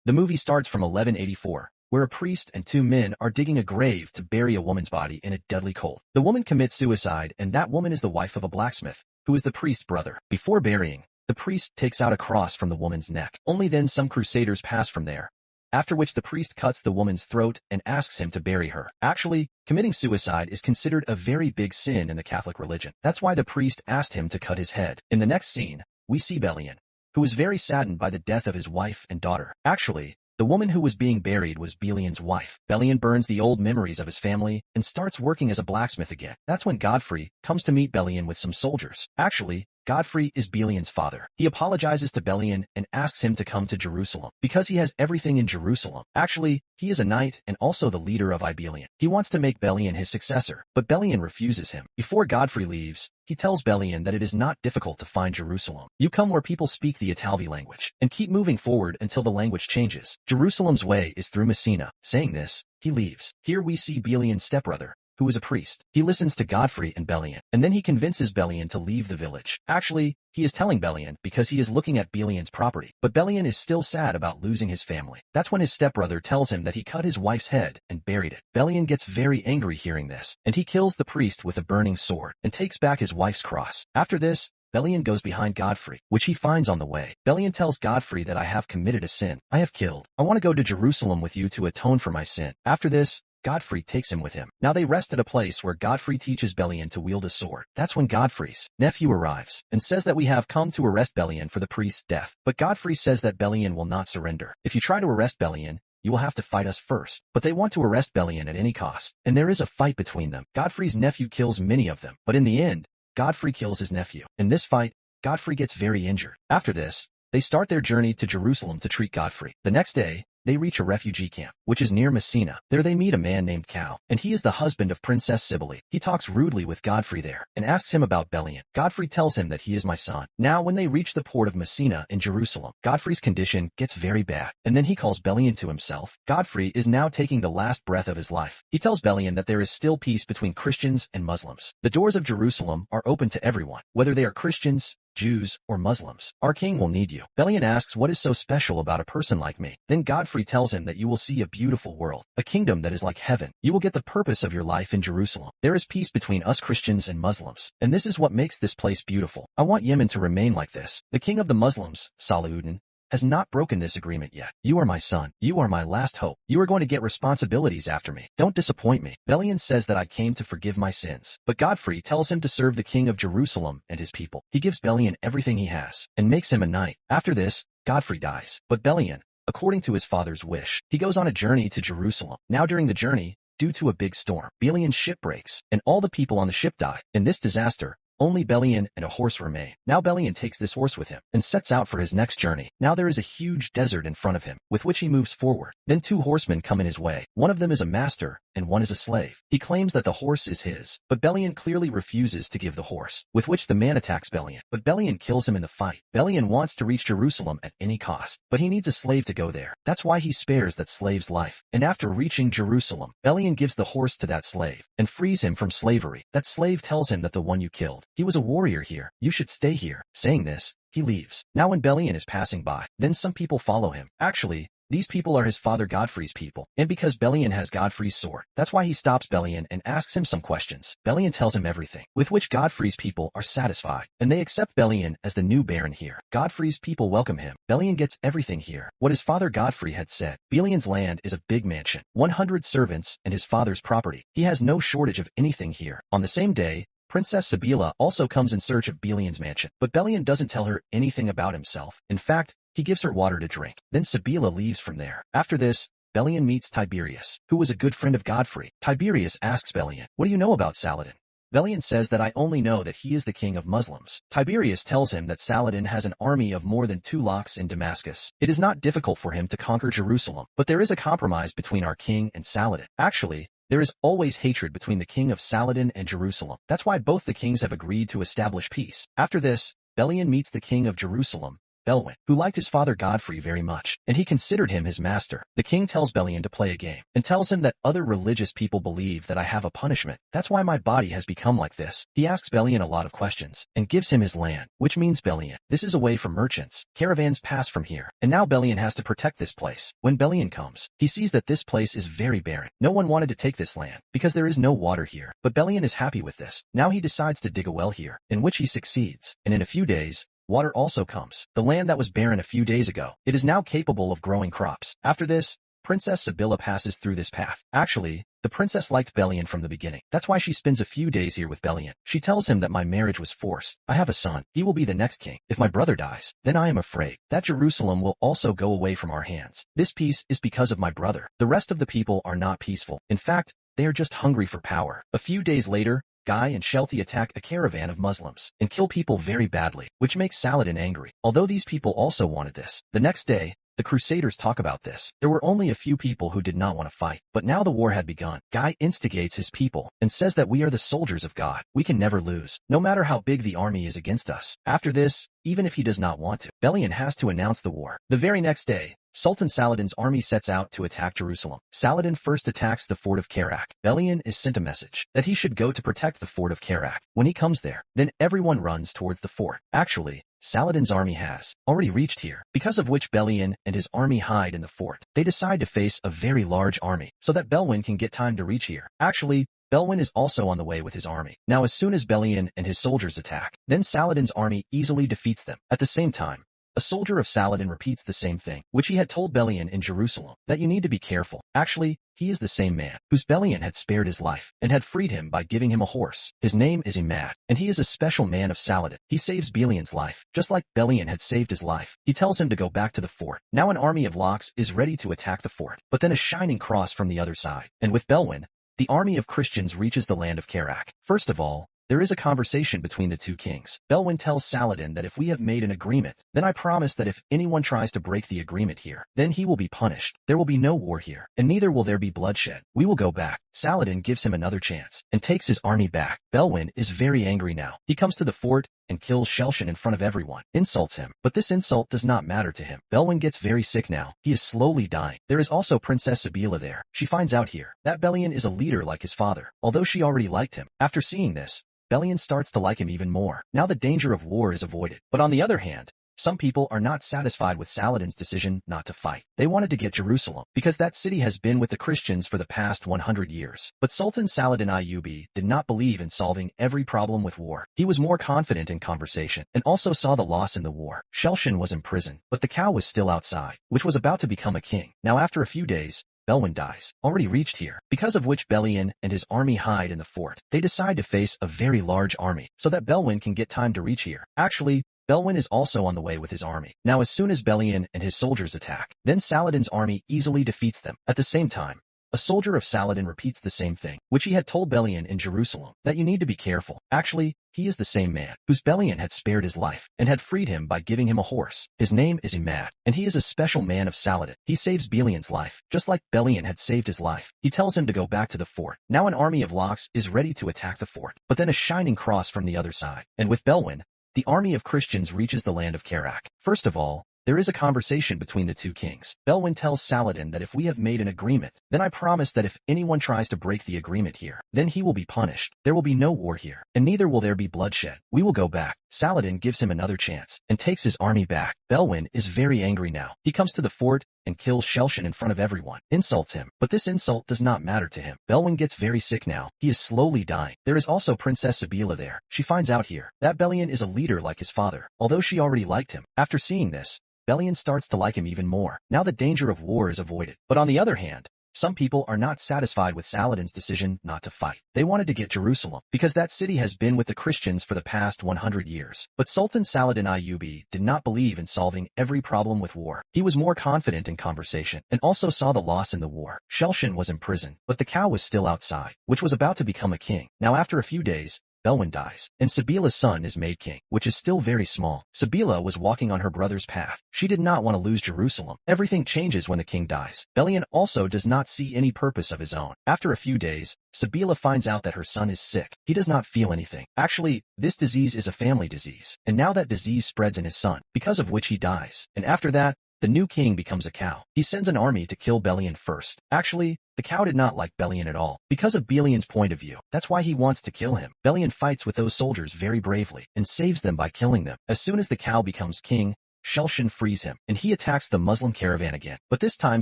The movie starts from 1184, where a priest and two men are digging a grave to bury a woman's body in a deadly cold. The woman commits suicide, and that woman is the wife of a blacksmith, who is the priest's brother. Before burying, the priest takes out a cross from the woman's neck. Only then some crusaders pass from there, after which the priest cuts the woman's throat and asks him to bury her. Actually, committing suicide is considered a very big sin in the Catholic religion. That's why the priest asked him to cut his head. In the next scene, we see Belian, who is very saddened by the death of his wife and daughter. Actually, the woman who was being buried was Belian's wife. Belian burns the old memories of his family and starts working as a blacksmith again. That's when Godfrey comes to meet Belian with some soldiers. Actually, Godfrey is Belian's father. He apologizes to Belian and asks him to come to Jerusalem, because he has everything in Jerusalem. Actually, he is a knight and also the leader of Ibelian. He wants to make Belian his successor, but Belian refuses him. Before Godfrey leaves, he tells Belian that it is not difficult to find Jerusalem. You come where people speak the Italvi language, and keep moving forward until the language changes. Jerusalem's way is through Messina. Saying this, he leaves. Here we see Belian's stepbrother, who is a priest. He listens to Godfrey and Belian, and then he convinces Belian to leave the village. Actually, he is telling Belian because he is looking at Belian's property, but Belian is still sad about losing his family. That's when his stepbrother tells him that he cut his wife's head and buried it. Belian gets very angry hearing this, and he kills the priest with a burning sword and takes back his wife's cross. After this, Belian goes behind Godfrey, which he finds on the way. Belian tells Godfrey that I have committed a sin. I have killed. I want to go to Jerusalem with you to atone for my sin. After this, Godfrey takes him with him. Now they rest at a place where Godfrey teaches Belian to wield a sword. That's when Godfrey's nephew arrives and says that we have come to arrest Belian for the priest's death. But Godfrey says that Belian will not surrender. If you try to arrest Belian, you will have to fight us first. But they want to arrest Belian at any cost, and there is a fight between them. Godfrey's nephew kills many of them, but in the end, Godfrey kills his nephew. In this fight, Godfrey gets very injured. After this, they start their journey to Jerusalem to treat Godfrey. The next day, they reach a refugee camp, which is near Messina. There they meet a man named Cal, and he is the husband of Princess Cybele. He talks rudely with Godfrey there, and asks him about Belian. Godfrey tells him that he is my son. Now when they reach the port of Messina in Jerusalem, Godfrey's condition gets very bad, and then he calls Belian to himself. Godfrey is now taking the last breath of his life. He tells Belian that there is still peace between Christians and Muslims. The doors of Jerusalem are open to everyone, whether they are Christians, Jews, or Muslims. Our king will need you. Belian asks what is so special about a person like me. Then Godfrey tells him that you will see a beautiful world, a kingdom that is like heaven. You will get the purpose of your life in Jerusalem. There is peace between us Christians and Muslims, and this is what makes this place beautiful. I want Yemen to remain like this. The king of the Muslims, Salahuddin, has not broken this agreement yet. You are my son. You are my last hope. You are going to get responsibilities after me. Don't disappoint me. Belian says that I came to forgive my sins. But Godfrey tells him to serve the king of Jerusalem and his people. He gives Belian everything he has and makes him a knight. After this, Godfrey dies. But Belian, according to his father's wish, he goes on a journey to Jerusalem. Now during the journey, due to a big storm, Belian's ship breaks, and all the people on the ship die. In this disaster, only Belian and a horse remain. Now Belian takes this horse with him and sets out for his next journey. Now there is a huge desert in front of him, with which he moves forward. Then two horsemen come in his way. One of them is a master, and one is a slave. He claims that the horse is his, but Belian clearly refuses to give the horse, with which the man attacks Belian. But Belian kills him in the fight. Belian wants to reach Jerusalem at any cost, but he needs a slave to go there. That's why he spares that slave's life. And after reaching Jerusalem, Belian gives the horse to that slave and frees him from slavery. That slave tells him that the one you killed, he was a warrior here. You should stay here. Saying this, he leaves. Now when Belian is passing by, then some people follow him. Actually, these people are his father Godfrey's people, and because Belian has Godfrey's sword, that's why he stops Belian and asks him some questions. Belian tells him everything, with which Godfrey's people are satisfied, and they accept Belian as the new baron here. Godfrey's people welcome him. Belian gets everything here, what his father Godfrey had said. Belian's land is a big mansion, 100 servants, and his father's property. He has no shortage of anything here. On the same day, Princess Cybele also comes in search of Belian's mansion, but Belian doesn't tell her anything about himself. In fact, he gives her water to drink. Then Cybele leaves from there. After this, Belian meets Tiberius, who was a good friend of Godfrey. Tiberius asks Belian, "What do you know about Saladin?" Belian says that I only know that he is the king of Muslims. Tiberius tells him that Saladin has an army of more than 2 lakhs in Damascus. It is not difficult for him to conquer Jerusalem, but there is a compromise between our king and Saladin. Actually, there is always hatred between the king of Saladin and Jerusalem. That's why both the kings have agreed to establish peace. After this, Belian meets the king of Jerusalem. Belwin, who liked his father Godfrey very much, and he considered him his master. The king tells Bellion to play a game, and tells him that other religious people believe that I have a punishment. That's why my body has become like this. He asks Bellion a lot of questions, and gives him his land, which means Bellion. This is a way for merchants. Caravans pass from here, and now Bellion has to protect this place. When Bellion comes, he sees that this place is very barren. No one wanted to take this land, because there is no water here, but Bellion is happy with this. Now he decides to dig a well here, in which he succeeds, and in a few days, water also comes. The land that was barren a few days ago, it is now capable of growing crops. After this, Princess Sibylla passes through this path. Actually, the princess liked Bellion from the beginning. That's why she spends a few days here with Bellion. She tells him that my marriage was forced. I have a son. He will be the next king. If my brother dies, then I am afraid that Jerusalem will also go away from our hands. This peace is because of my brother. The rest of the people are not peaceful. In fact, they are just hungry for power. A few days later, Guy and Sheltie attack a caravan of Muslims and kill people very badly, which makes Saladin angry. Although these people also wanted this. The next day, the Crusaders talk about this. There were only a few people who did not want to fight, but now the war had begun. Guy instigates his people and says that we are the soldiers of God. We can never lose, no matter how big the army is against us. After this, even if he does not want to, Bellion has to announce the war. The very next day, Sultan Saladin's army sets out to attack Jerusalem. Saladin first attacks the fort of Karak. Bellion is sent a message that he should go to protect the fort of Karak. When he comes there, then everyone runs towards the fort. Actually, Saladin's army has already reached here, because of which Bellion and his army hide in the fort. They decide to face a very large army, so that Belwin can get time to reach here. Actually, Belwin is also on the way with his army. Now as soon as Bellion and his soldiers attack, then Saladin's army easily defeats them. At the same time, a soldier of Saladin repeats the same thing, which he had told Bellion in Jerusalem, that you need to be careful. Actually, he is the same man, whose Bellion had spared his life, and had freed him by giving him a horse. His name is Imad, and he is a special man of Saladin. He saves Bellion's life, just like Bellion had saved his life. He tells him to go back to the fort. Now an army of Loks is ready to attack the fort, but then a shining cross from the other side. And with Belwin, the army of Christians reaches the land of Karak. First of all, there is a conversation between the two kings. Belwin tells Saladin that if we have made an agreement, then I promise that if anyone tries to break the agreement here, then he will be punished. There will be no war here, and neither will there be bloodshed. We will go back. Saladin gives him another chance, and takes his army back. Belwin is very angry now. He comes to the fort, and kills Shelshin in front of everyone, insults him. But this insult does not matter to him. Belwin gets very sick now. He is slowly dying. There is also Princess Sibylla there. She finds out here that Bellion is a leader like his father, although she already liked him. After seeing this, Bellion starts to like him even more. Now the danger of war is avoided. But on the other hand, some people are not satisfied with Saladin's decision not to fight. They wanted to get Jerusalem, because that city has been with the Christians for the past 100 years. But Sultan Saladin Ayyubi did not believe in solving every problem with war. He was more confident in conversation, and also saw the loss in the war. Shelshin was in prison, but the cow was still outside, which was about to become a king. Now after a few days, Belwin dies, already reached here, because of which Bellion and his army hide in the fort. They decide to face a very large army, so that Belwin can get time to reach here. Actually, Belwin is also on the way with his army. Now as soon as Bellion and his soldiers attack, then Saladin's army easily defeats them. At the same time, a soldier of Saladin repeats the same thing, which he had told Bellion in Jerusalem, that you need to be careful. Actually, he is the same man, whose Bellion had spared his life, and had freed him by giving him a horse. His name is Imad, and he is a special man of Saladin. He saves Bellion's life, just like Bellion had saved his life. He tells him to go back to the fort. Now an army of Loks is ready to attack the fort, but then a shining cross from the other side. And with Belwin, the army of Christians reaches the land of Karak. First of all, there is a conversation between the two kings. Belwin tells Saladin that if we have made an agreement, then I promise that if anyone tries to break the agreement here, then he will be punished. There will be no war here, and neither will there be bloodshed. We will go back. Saladin gives him another chance, and takes his army back. Belwin is very angry now. He comes to the fort, and kills Shelshin in front of everyone, insults him. But this insult does not matter to him. Belwin gets very sick now. He is slowly dying. There is also Princess Sibylla there. She finds out here that Bellion is a leader like his father, although she already liked him. After seeing this, Bellion starts to like him even more. Now the danger of war is avoided. But on the other hand, some people are not satisfied with Saladin's decision not to fight. They wanted to get Jerusalem, because that city has been with the Christians for the past 100 years. But Sultan Saladin Ayyubi did not believe in solving every problem with war. He was more confident in conversation, and also saw the loss in the war. Shelshin was in prison, but the cow was still outside, which was about to become a king. Now after a few days, Belwin dies, and Sabila's son is made king, which is still very small. Sabila was walking on her brother's path. She did not want to lose Jerusalem. Everything changes when the king dies. Belian also does not see any purpose of his own. After a few days, Sabila finds out that her son is sick. He does not feel anything. Actually, this disease is a family disease, and now that disease spreads in his son, because of which he dies. And after that, the new king becomes a cow. He sends an army to kill Belian first. Actually, the cow did not like Belian at all. Because of Belian's point of view, that's why he wants to kill him. Belian fights with those soldiers very bravely and saves them by killing them. As soon as the cow becomes king, Shelshin frees him, and he attacks the Muslim caravan again. But this time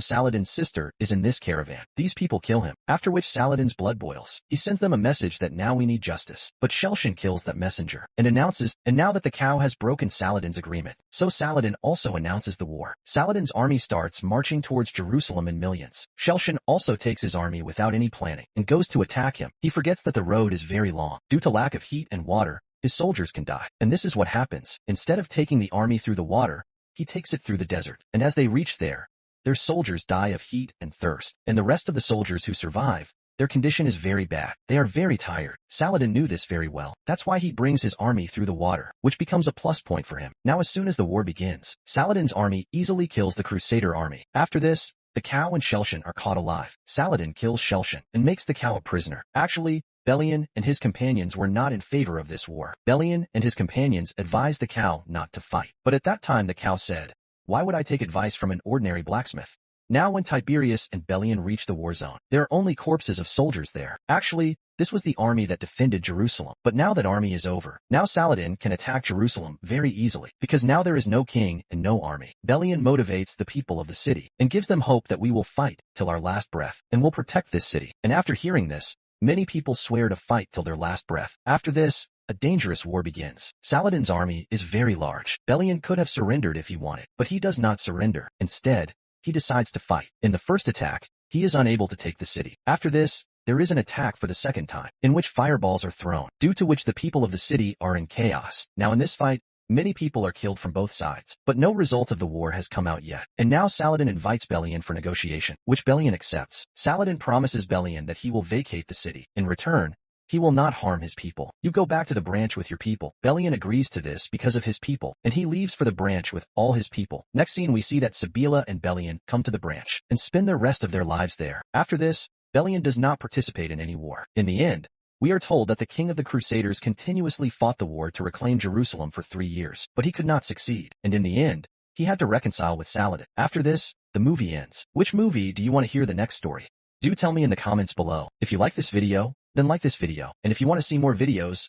Saladin's sister is in this caravan. These people kill him, after which Saladin's blood boils. He sends them a message that now we need justice. But Shelshin kills that messenger, and announces, and now that the cow has broken Saladin's agreement, so Saladin also announces the war. Saladin's army starts marching towards Jerusalem in millions. Shelshin also takes his army without any planning, and goes to attack him. He forgets that the road is very long. Due to lack of heat and water, his soldiers can die. And this is what happens. Instead of taking the army through the water, he takes it through the desert. And as they reach there, their soldiers die of heat and thirst. And the rest of the soldiers who survive, their condition is very bad. They are very tired. Saladin knew this very well. That's why he brings his army through the water, which becomes a plus point for him. Now as soon as the war begins, Saladin's army easily kills the Crusader army. After this, the cow and Shelshin are caught alive. Saladin kills Shelshin and makes the cow a prisoner. Actually, Belian and his companions were not in favor of this war. Belian and his companions advised the cow not to fight. But at that time the cow said, "Why would I take advice from an ordinary blacksmith?" Now when Tiberius and Belian reach the war zone, there are only corpses of soldiers there. Actually, this was the army that defended Jerusalem. But now that army is over. Now Saladin can attack Jerusalem very easily, because now there is no king and no army. Belian motivates the people of the city, and gives them hope that we will fight till our last breath, and will protect this city. And after hearing this, many people swear to fight till their last breath. After this, a dangerous war begins. Saladin's army is very large. Belian could have surrendered if he wanted, but he does not surrender. Instead, he decides to fight. In the first attack, he is unable to take the city. After this, there is an attack for the second time, in which fireballs are thrown, due to which the people of the city are in chaos. Now in this fight, many people are killed from both sides, but no result of the war has come out yet. And now Saladin invites Belian for negotiation, which Belian accepts. Saladin promises Belian that he will vacate the city. In return, he will not harm his people. You go back to the branch with your people. Belian agrees to this because of his people, and he leaves for the branch with all his people. Next scene we see that Sabila and Belian come to the branch, and spend the rest of their lives there. After this, Belian does not participate in any war. In the end, we are told that the king of the Crusaders continuously fought the war to reclaim Jerusalem for 3 years, but he could not succeed, and in the end, he had to reconcile with Saladin. After this, the movie ends. Which movie do you want to hear the next story? Do tell me in the comments below. If you like this video, then like this video, and if you want to see more videos,